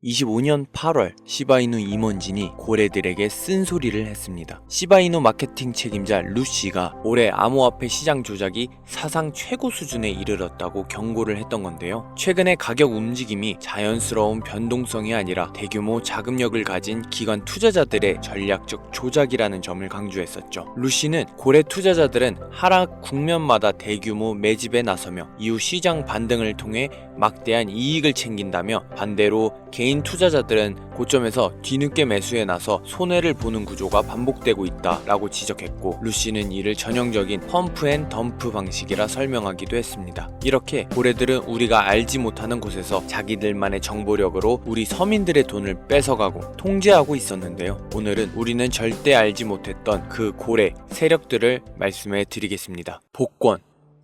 25년 8월 시바이누 임원진이 고래들에게 쓴소리를 했습니다. 시바이누 마케팅 책임자 루시가 올해 암호화폐 시장 조작이 사상 최고 수준에 이르렀다고 경고를 했던 건데요. 최근의 가격 움직임이 자연스러운 변동성이 아니라 대규모 자금력을 가진 기관 투자자들의 전략적 조작이라는 점을 강조했었죠. 루시는 고래 투자자들은 하락 국면마다 대규모 매집에 나서며 이후 시장 반등을 통해 막대한 이익을 챙긴다며, 반대로 개인 투자자들은 고점에서 뒤늦게 매수에 나서 손해를 보는 구조가 반복되고 있다라고 지적했고, 루시는 이를 전형적인 펌프 앤 덤프 방식이라 설명하기도 했습니다. 이렇게 고래들은 우리가 알지 못하는 곳에서 자기들만의 정보력으로 우리 서민들의 돈을 뺏어가고 통제하고 있었는데요. 오늘은 우리는 절대 알지 못했던 그 고래 세력들을 말씀해 드리겠습니다. 복권.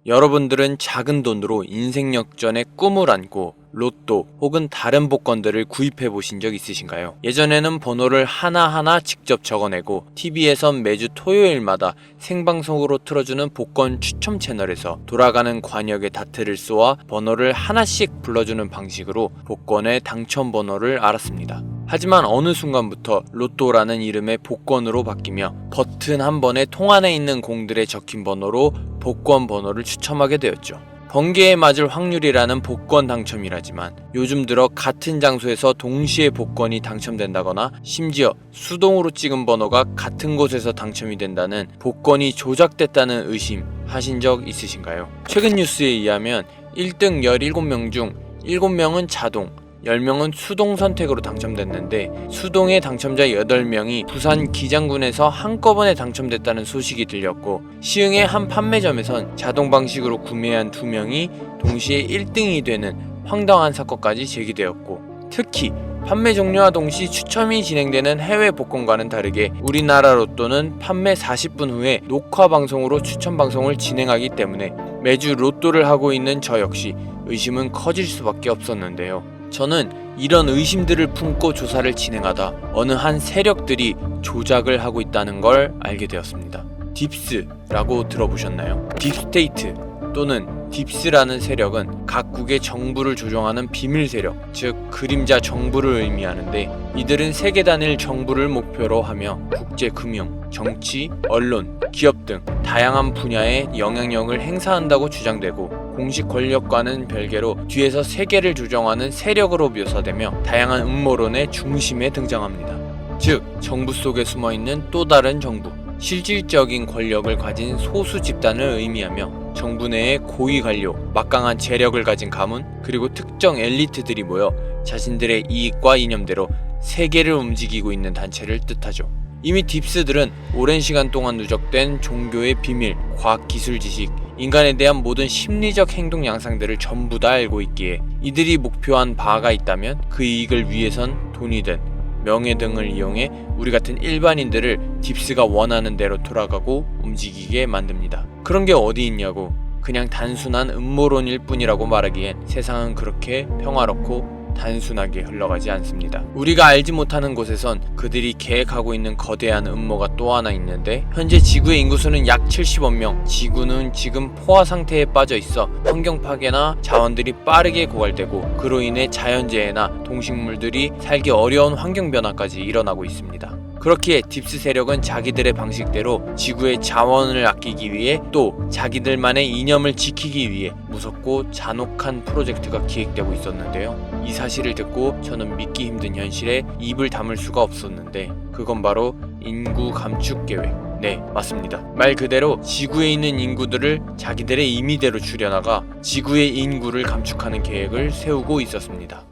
여러분들은 작은 돈으로 인생 역전의 꿈을 안고 로또 혹은 다른 복권들을 구입해 보신 적 있으신가요? 예전에는 번호를 하나하나 직접 적어내고 TV에선 매주 토요일마다 생방송으로 틀어주는 복권 추첨 채널에서 돌아가는 관역에 다트를 쏘아 번호를 하나씩 불러주는 방식으로 복권의 당첨 번호를 알았습니다. 하지만 어느 순간부터 로또라는 이름의 복권으로 바뀌며 버튼 한 번에 통 안에 있는 공들에 적힌 번호로 복권 번호를 추첨하게 되었죠. 번개에 맞을 확률이라는 복권 당첨이라지만 요즘 들어 같은 장소에서 동시에 복권이 당첨된다거나 심지어 수동으로 찍은 번호가 같은 곳에서 당첨이 된다는 복권이 조작됐다는 의심 하신 적 있으신가요? 최근 뉴스에 의하면 1등 17명 중 7명은 자동, 10명은 수동 선택으로 당첨됐는데, 수동의 당첨자 8명이 부산 기장군에서 한꺼번에 당첨됐다는 소식이 들렸고, 시흥의 한 판매점에선 자동 방식으로 구매한 2명이 동시에 1등이 되는 황당한 사건까지 제기되었고, 특히 판매 종료와 동시 추첨이 진행되는 해외 복권과는 다르게 우리나라 로또는 판매 40분 후에 녹화 방송으로 추첨 방송을 진행하기 때문에 매주 로또를 하고 있는 저 역시 의심은 커질 수밖에 없었는데요. 저는 이런 의심들을 품고 조사를 진행하다 어느 한 세력들이 조작을 하고 있다는 걸 알게 되었습니다. 딥스라고 들어보셨나요? 딥스테이트 또는 딥스라는 세력은 각국의 정부를 조종하는 비밀 세력, 즉 그림자 정부를 의미하는데, 이들은 세계 단일 정부를 목표로 하며 국제 금융, 정치, 언론, 기업 등 다양한 분야에 영향력을 행사한다고 주장되고, 공식 권력과는 별개로 뒤에서 세계를 조정하는 세력으로 묘사되며 다양한 음모론의 중심에 등장합니다. 즉 정부 속에 숨어있는 또 다른 정부, 실질적인 권력을 가진 소수 집단을 의미하며 정부 내의 고위 관료, 막강한 재력을 가진 가문, 그리고 특정 엘리트들이 모여 자신들의 이익과 이념대로 세계를 움직이고 있는 단체를 뜻하죠. 이미 딥스들은 오랜 시간 동안 누적된 종교의 비밀, 과학기술 지식, 인간에 대한 모든 심리적 행동 양상들을 전부 다 알고 있기에 이들이 목표한 바가 있다면 그 이익을 위해선 돈이든 명예 등을 이용해 우리 같은 일반인들을 딥스가 원하는 대로 돌아가고 움직이게 만듭니다. 그런 게 어디 있냐고 그냥 단순한 음모론일 뿐이라고 말하기엔 세상은 그렇게 평화롭고 단순하게 흘러가지 않습니다. 우리가 알지 못하는 곳에선 그들이 계획하고 있는 거대한 음모가 또 하나 있는데, 현재 지구의 인구수는 약 70억 명, 지구는 지금 포화 상태에 빠져 있어 환경 파괴나 자원들이 빠르게 고갈되고 그로 인해 자연재해나 동식물들이 살기 어려운 환경 변화까지 일어나고 있습니다. 그렇기에 딥스 세력은 자기들의 방식대로 지구의 자원을 아끼기 위해 또 자기들만의 이념을 지키기 위해 무섭고 잔혹한 프로젝트가 기획되고 있었는데요. 이 사실을 듣고 저는 믿기 힘든 현실에 입을 다물 수가 없었는데, 그건 바로 인구 감축 계획. 네, 맞습니다. 말 그대로 지구에 있는 인구들을 자기들의 임의대로 줄여나가 지구의 인구를 감축하는 계획을 세우고 있었습니다.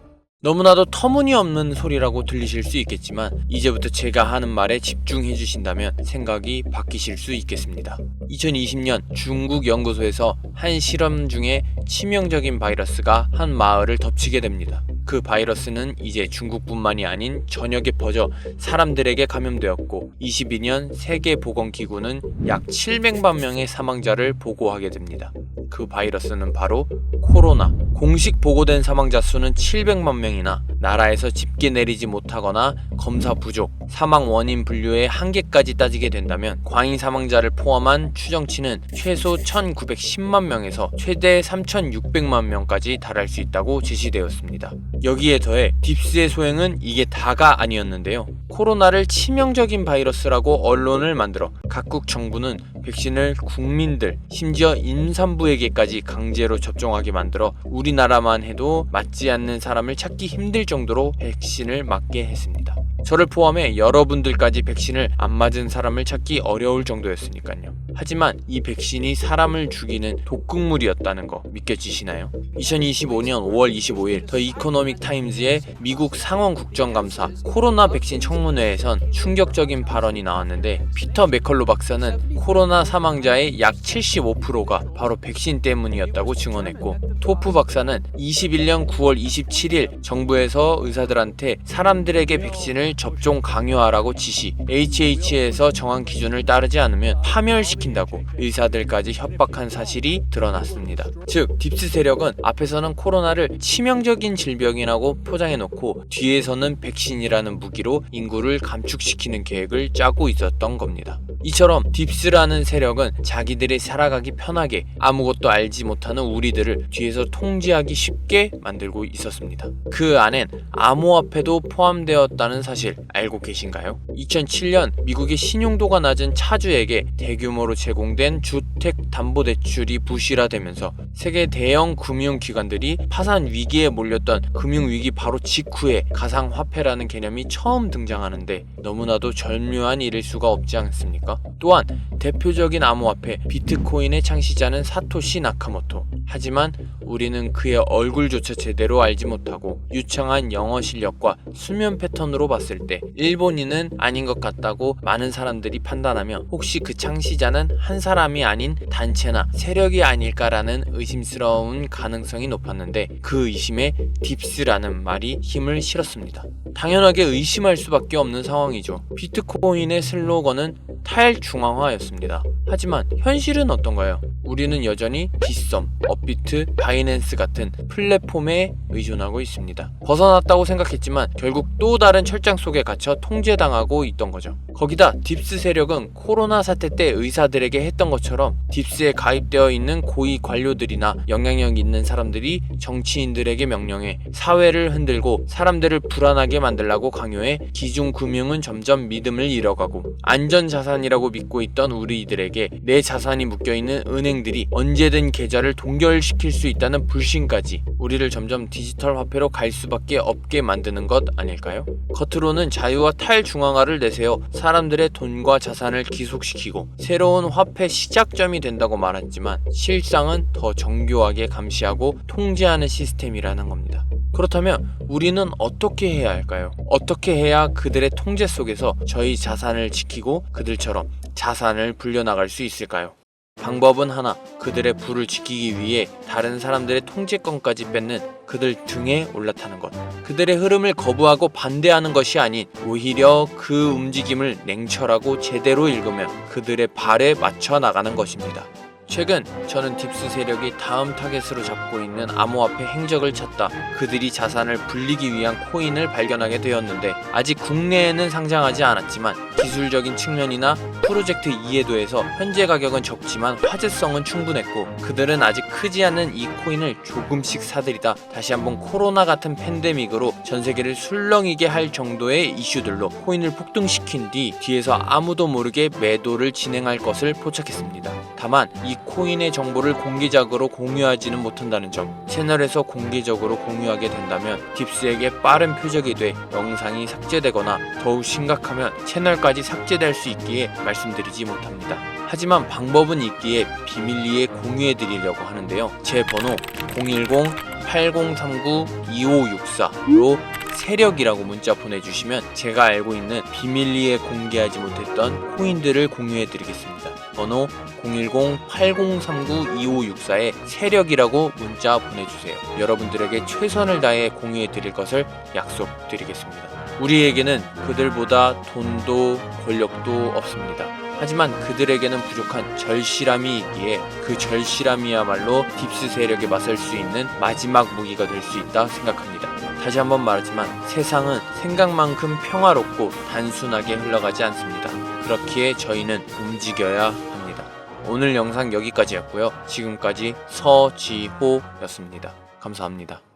너무나도 터무니없는 소리라고 들리실 수 있겠지만 이제부터 제가 하는 말에 집중해 주신다면 생각이 바뀌실 수 있겠습니다. 2020년 중국 연구소에서 한 실험 중에 치명적인 바이러스가 한 마을을 덮치게 됩니다. 그 바이러스는 이제 중국뿐만이 아닌 전역에 퍼져 사람들에게 감염되었고, 22년 세계보건기구는 약 700만 명의 사망자를 보고하게 됩니다. 그 바이러스는 바로 코로나. 공식 보고된 사망자 수는 700만 명이나 나라에서 집계 내리지 못하거나 검사 부족, 사망 원인 분류의 한계까지 따지게 된다면 과잉 사망자를 포함한 추정치는 최소 1910만 명에서 최대 3600만 명까지 달할 수 있다고 제시되었습니다. 여기에 더해 딥스의 소행은 이게 다가 아니었는데요. 코로나를 치명적인 바이러스라고 언론을 만들어 각국 정부는 백신을 국민들, 심지어 임산부에게까지 강제로 접종하게 만들어 우리나라만 해도 맞지 않는 사람을 찾기 힘들 정도로 백신을 맞게 했습니다. 저를 포함해 여러분들까지 백신을 안 맞은 사람을 찾기 어려울 정도였으니까요. 하지만 이 백신이 사람을 죽이는 독극물이었다는 거 믿겨지시나요? 2025년 5월 25일 더 이코노믹 타임즈의 미국 상원 국정감사 코로나 백신 청문회에선 충격적인 발언이 나왔는데, 피터 맥컬로 박사는 코로나 사망자의 약 75%가 바로 백신 때문이었다고 증언했고, 토프 박사는 21년 9월 27일 정부에서 의사들한테 사람들에게 백신을 접종 강요하라고 지시, HH에서 정한 기준을 따르지 않으면 파멸시킨다고 의사들까지 협박한 사실이 드러났습니다. 즉, 딥스 세력은 앞에서는 코로나를 치명적인 질병이라고 포장해놓고 뒤에서는 백신이라는 무기로 인구를 감축시키는 계획을 짜고 있었던 겁니다. 이처럼 딥스라는 세력은 자기들이 살아가기 편하게 아무것도 알지 못하는 우리들을 뒤에서 통제하기 쉽게 만들고 있었습니다. 그 안엔 암호화폐도 포함되었다는 사실 알고 계신가요? 2007년 미국의 신용도가 낮은 차주에게 대규모로 제공된 주택담보대출이 부실화되면서 세계 대형 금융기관들이 파산 위기에 몰렸던 금융위기 바로 직후에 가상화폐라는 개념이 처음 등장하는데 너무나도 절묘한 일일 수가 없지 않습니까? 또한 대표적인 암호화폐 비트코인의 창시자는 사토시 나카모토. 하지만 우리는 그의 얼굴조차 제대로 알지 못하고 유창한 영어 실력과 수면 패턴으로 봤을 때 일본인은 아닌 것 같다고 많은 사람들이 판단하며 혹시 그 창시자는 한 사람이 아닌 단체나 세력이 아닐까라는 의심스러운 가능성이 높았는데, 그 의심에 딥스라는 말이 힘을 실었습니다. 당연하게 의심할 수밖에 없는 상황이죠. 비트코인의 슬로건은 탈중앙화였습니다. 하지만 현실은 어떤가요? 우리는 여전히 빗썸, 업비트, 바이낸스 같은 플랫폼에 의존하고 있습니다. 벗어났다고 생각했지만 결국 또 다른 철장 속에 갇혀 통제당하고 있던 거죠. 거기다 딥스 세력은 코로나 사태 때 의사들에게 했던 것처럼 딥스에 가입되어 있는 고위 관료들이나 영향력 있는 사람들이 정치인들에게 명령해 사회를 흔들고 사람들을 불안하게 만들라고 강요해 기중금융은 점점 믿음을 잃어가고, 안전자산이라고 믿고 있던 우리들에게 내 자산이 묶여있는 은행들이 언제든 계좌를 동결시킬 수 있다는 불신까지 우리를 점점 디지털 화폐로 갈 수밖에 없게 만드는 것 아닐까요? 겉으로는 자유와 탈중앙화를 내세워 사람들의 돈과 자산을 기속시키고 새로운 화폐 시작점이 된다고 말했지만 실상은 더 정교하게 감시하고 통제하는 시스템이라는 겁니다. 그렇다면 우리는 어떻게 해야 할까요? 어떻게 해야 그들의 통제 속에서 저희 자산을 지키고 그들처럼 자산을 불려나갈 수 있을까요? 방법은 하나, 그들의 부를 지키기 위해 다른 사람들의 통제권까지 뺏는 그들 등에 올라타는 것. 그들의 흐름을 거부하고 반대하는 것이 아닌 오히려 그 움직임을 냉철하고 제대로 읽으면 그들의 발에 맞춰 나가는 것입니다. 최근 저는 딥스 세력이 다음 타겟으로 잡고 있는 암호화폐 행적을 찾다 그들이 자산을 불리기 위한 코인을 발견하게 되었는데, 아직 국내에는 상장하지 않았지만 기술적인 측면이나 프로젝트 이해도에서 현재 가격은 적지만 화제성은 충분했고, 그들은 아직 크지 않은 이 코인을 조금씩 사들이다 다시 한번 코로나 같은 팬데믹으로 전세계를 술렁이게 할 정도의 이슈들로 코인을 폭등시킨 뒤 뒤에서 아무도 모르게 매도를 진행할 것을 포착했습니다. 다만 이 코인의 정보를 공개적으로 공유하지는 못한다는 점, 채널에서 공개적으로 공유하게 된다면 딥스에게 빠른 표적이 돼 영상이 삭제되거나 더욱 심각하면 채널까지 삭제될 수 있기에 말씀드리지 못합니다. 하지만 방법은 있기에 비밀리에 공유해드리려고 하는데요. 제 번호 010-8039-2564로 세력이라고 문자 보내주시면 제가 알고 있는 비밀리에 공개하지 못했던 코인들을 공유해드리겠습니다. 번호 010-8039-2564에 세력이라고 문자 보내주세요. 여러분들에게 최선을 다해 공유해드릴 것을 약속드리겠습니다. 우리에게는 그들보다 돈도 권력도 없습니다. 하지만 그들에게는 부족한 절실함이 있기에 그 절실함이야말로 딥스 세력에 맞설 수 있는 마지막 무기가 될 수 있다 생각합니다. 다시 한번 말하지만 세상은 생각만큼 평화롭고 단순하게 흘러가지 않습니다. 그렇기에 저희는 움직여야 합니다. 오늘 영상 여기까지였고요. 지금까지 서지호였습니다. 감사합니다.